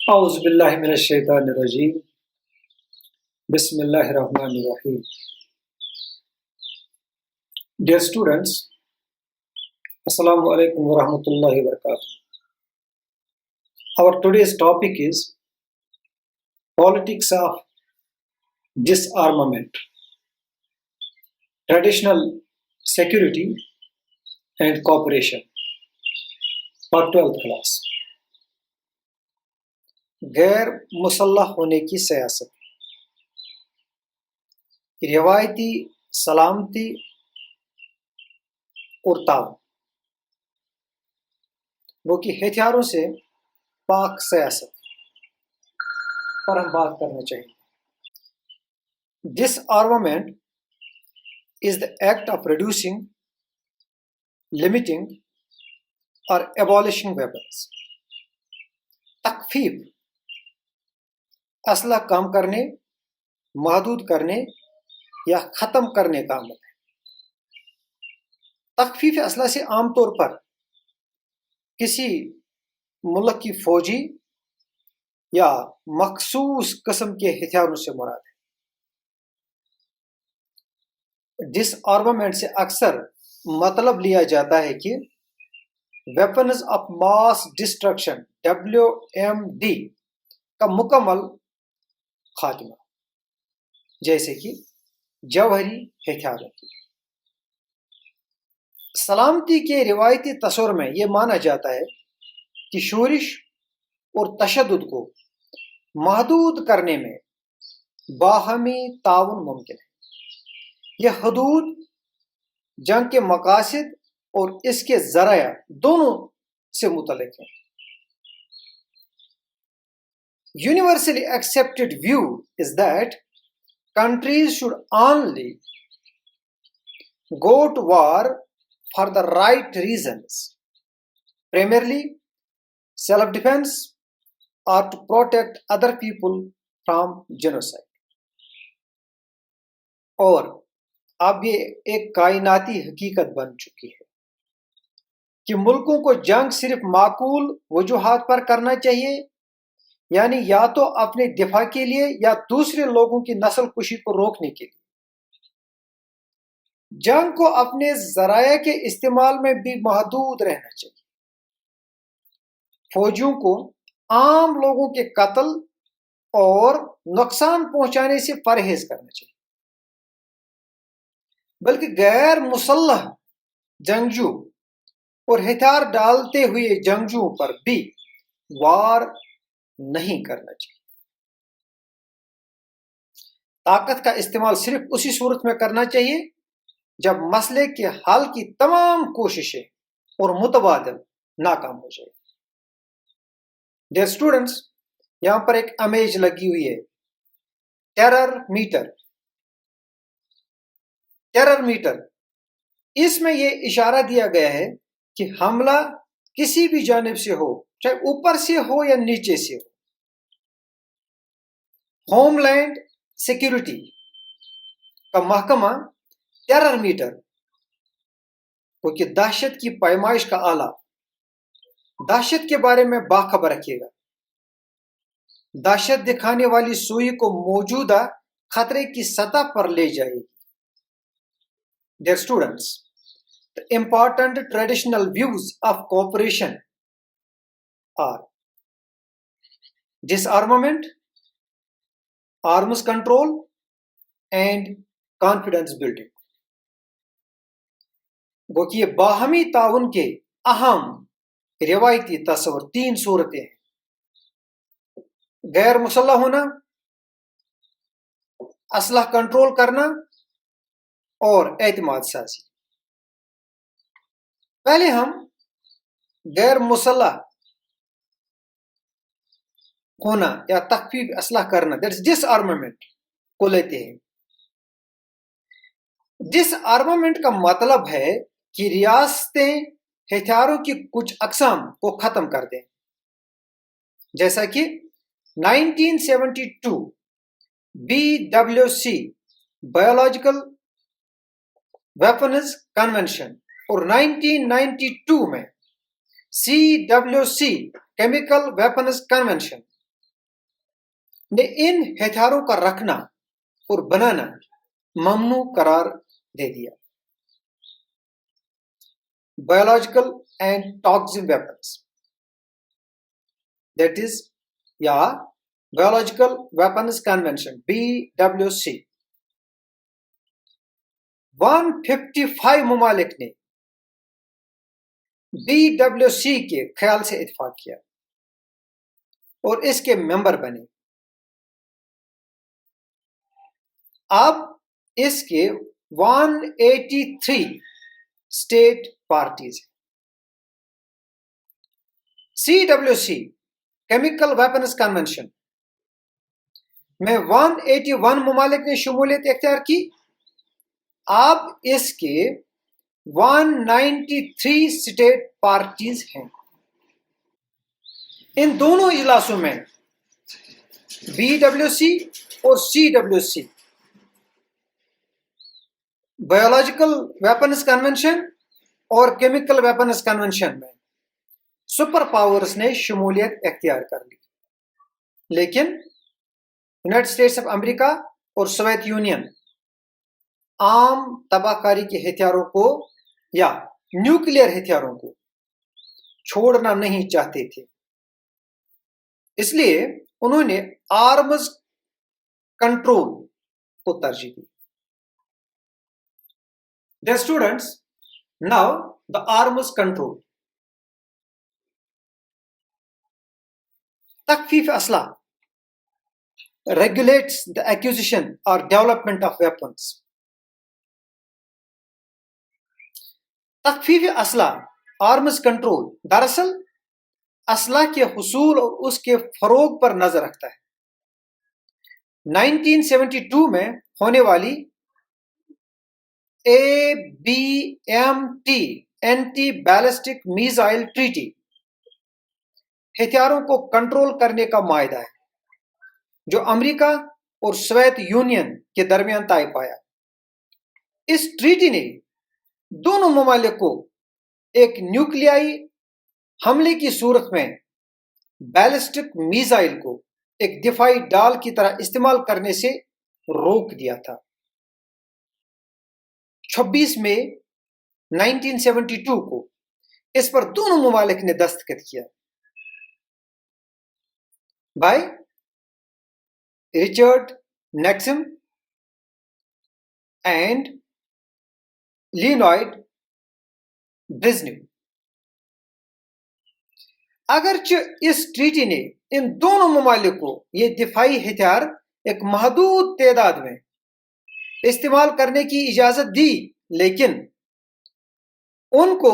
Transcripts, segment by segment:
اعوذ باللہ من الشیطان الرجیم بسم اللہ الرحمن الرحیم. Dear students, Assalamu alaikum wa rahmatullahi wa barakatuh. Our today's topic is politics of disarmament, traditional security and cooperation for 12th class. غیر مسلح ہونے کی سیاست، روایتی سلامتی اور تعاون، وہ کہ ہتھیاروں سے پاک سیاست پر ہم بات کرنا چاہیے. ڈس armament is the act of reducing, limiting or abolishing weapons. تخفیف اسلحہ کم کرنے، محدود کرنے یا ختم کرنے کا عمل ہے. تخفیف اسلحہ سے عام طور پر کسی ملک کی فوجی یا مخصوص قسم کے ہتھیاروں سے مراد ہے. ڈس آرمامنٹ سے اکثر مطلب لیا جاتا ہے کہ weapons of mass destruction WMD کا مکمل خاتمہ، جیسے کہ جوہری ہتھیاروں کی. سلامتی کے روایتی تصور میں یہ مانا جاتا ہے کہ شورش اور تشدد کو محدود کرنے میں باہمی تعاون ممکن ہے. یہ حدود جنگ کے مقاصد اور اس کے ذرائع دونوں سے متعلق ہیں. Universally accepted view is that countries should only go to war for the right reasons, primarily self-defense or to protect other people from genocide. اور اب یہ ایک کائناتی حقیقت بن چکی ہے کہ ملکوں کو جنگ صرف معقول وجوہات پر کرنا چاہیے، یعنی یا تو اپنے دفاع کے لیے یا دوسرے لوگوں کی نسل کشی کو روکنے کے لیے. جنگ کو اپنے ذرائع کے استعمال میں بھی محدود رہنا چاہیے. فوجیوں کو عام لوگوں کے قتل اور نقصان پہنچانے سے پرہیز کرنا چاہیے، بلکہ غیر مسلح جنگجو اور ہتھیار ڈالتے ہوئے جنگجوؤں پر بھی وار نہیں کرنا چاہیے. طاقت کا استعمال صرف اسی صورت میں کرنا چاہیے جب مسئلے کے حل کی تمام کوششیں اور متبادل ناکام ہو جائے. ڈیئر اسٹوڈنٹس، یہاں پر ایک امیج لگی ہوئی ہے، ٹیرر میٹر. ٹیرر میٹر، اس میں یہ اشارہ دیا گیا ہے کہ حملہ کسی بھی جانب سے ہو، چاہے اوپر سے ہو یا نیچے سے ہو. ہوم لینڈ سیکیورٹی کا محکمہ ٹیرر میٹر وہ کہ دہشت کی پیمائش کا آلہ دہشت کے بارے میں باخبر رکھے گا. دہشت دکھانے والی سوئی کو موجودہ خطرے کی سطح پر لے جائے گی. Dear students, the important traditional views of cooperation are disarmament, arms control, and confidence building. وہ کہ یہ باہمی تعاون کے اہم روایتی تصور تین صورتیں ہیں: غیر مسلح ہونا، اسلحہ کنٹرول کرنا اور اعتماد سازی. پہلے ہم غیر مسلح ہونا یا تخفیف اسلحہ کرنا، دیٹس ڈس آرمامنٹ کو لیتے ہیں. ڈس آرمامنٹ کا مطلب ہے کہ ریاستیں ہتھیاروں کی کچھ اقسام کو ختم کر دیں، جیسا کہ 1972 BWC بایولوجیکل ویپنز کنونشن اور 1992 میں CWC کیمیکل ویپنز کنونشن نے ان ہتھیاروں کا رکھنا اور بنانا ممنوع قرار دے دیا. Biological and toxic weapons, that is, Biological Weapons Convention, BWC. 155 ممالک نے BWC کے خیال سے اتفاق کیا اور اس کے ممبر بنے. اب اس کے 183 اسٹیٹ پارٹیز ہیں. CWC کیمیکل ویپنز کنونشن میں 181 ممالک نے شمولیت اختیار کی. اب اس کے 193 اسٹیٹ پارٹیز ہیں. ان دونوں اجلاسوں میں BWC اور CWC بایولوجیکل ویپنز کنونشن اور کیمیکل ویپنز کنونشن میں سپر پاورز نے شمولیت اختیار کر لی. لیکن یونائٹڈ اسٹیٹس آف امریکہ اور سوویت یونین عام تباہ کاری کے ہتھیاروں کو یا نیوکلیئر ہتھیاروں کو چھوڑنا نہیں چاہتے تھے. اس لیے انہوں نے آرمز کنٹرول کو ترجیح دی. Dear students, now the arms control. تخفیف اسلحہ regulates the acquisition or development of weapons. تخفیف اسلحہ آرمز کنٹرول دراصل اسلحہ کے حصول اور اس کے فروغ پر نظر رکھتا ہے. 1972 میں ہونے والی ABMT anti ballistic missile treaty ہتھیاروں کو کنٹرول کرنے کا معاہدہ ہے جو امریکہ اور سوویت یونین کے درمیان طے پایا. اس ٹریٹی نے دونوں ممالک کو ایک نیوکلیائی حملے کی صورت میں بیلسٹک میزائل کو ایک دفاعی ڈال کی طرح استعمال کرنے سے روک دیا تھا. 26 مئی 1972 کو اس پر دونوں ممالک نے دستخط کیا. By Richard Nixon and Leonid Brezhnev. اگرچہ اس ٹریٹی نے ان دونوں ممالک کو یہ دفاعی ہتھیار ایک محدود تعداد میں استعمال کرنے کی اجازت دی، لیکن ان کو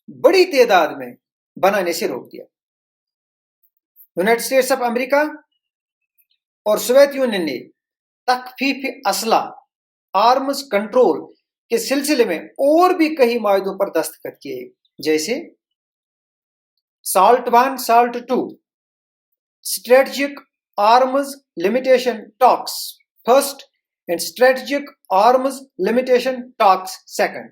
بڑی تعداد میں بنانے سے روک دیا. یونائٹڈ اسٹیٹس آف امریکہ اور سوویت یونین نے تخفیف اسلحہ آرمز کنٹرول کے سلسلے میں اور بھی کئی معاہدوں پر دستخط کیے، جیسے SALT I, SALT II, Strategic Arms Limitation Talks First and Strategic Arms Limitation Talks Second.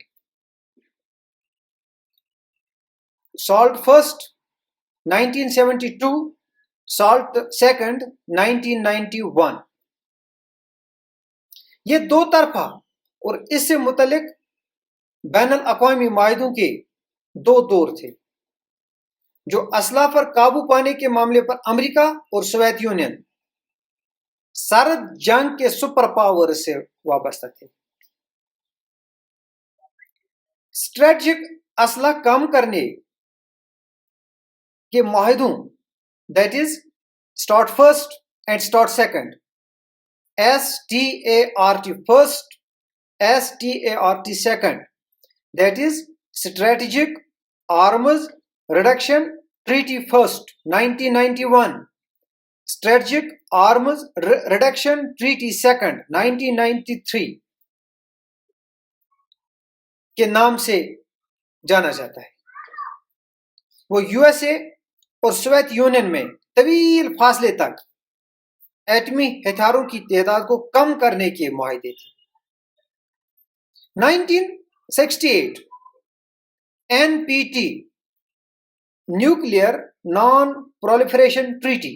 SALT First 1972, SALT Second 1991. یہ دو طرفہ اور اس سے متعلق بین الاقوامی معاہدوں کے دو دور تھے جو اسلحہ پر قابو پانے کے معاملے پر امریکہ اور سوویت یونین سرد جنگ کے سپر پاور سے وابستہ تھے. اسٹریٹجک اسلحہ کم کرنے کے معاہدوں that is START first and START second START first START second that is strategic arms reduction treaty first 1991 strategic arms reduction treaty second 1993 کے نام سے جانا جاتا ہے. وہ USA اور سوویت یونین میں طویل فاصلے تک ایٹمی ہتھیاروں کی تعداد کو کم کرنے کے معاہدے تھے. 1968 NPT nuclear non proliferation treaty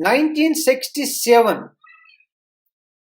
1967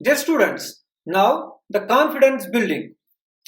Dear students, now the confidence building,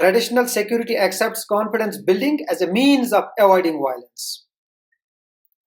Traditional security accepts confidence building as a means of avoiding violence.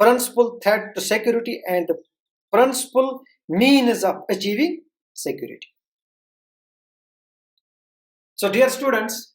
Principal threat to security and the principal means of achieving security. So dear students,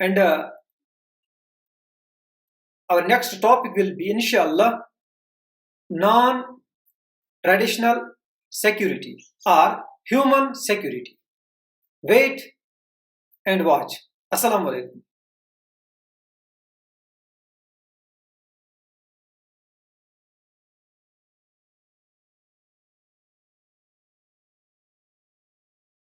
and our next topic will be inshallah non-traditional security or human security. Wait and watch. Assalamu alaikum.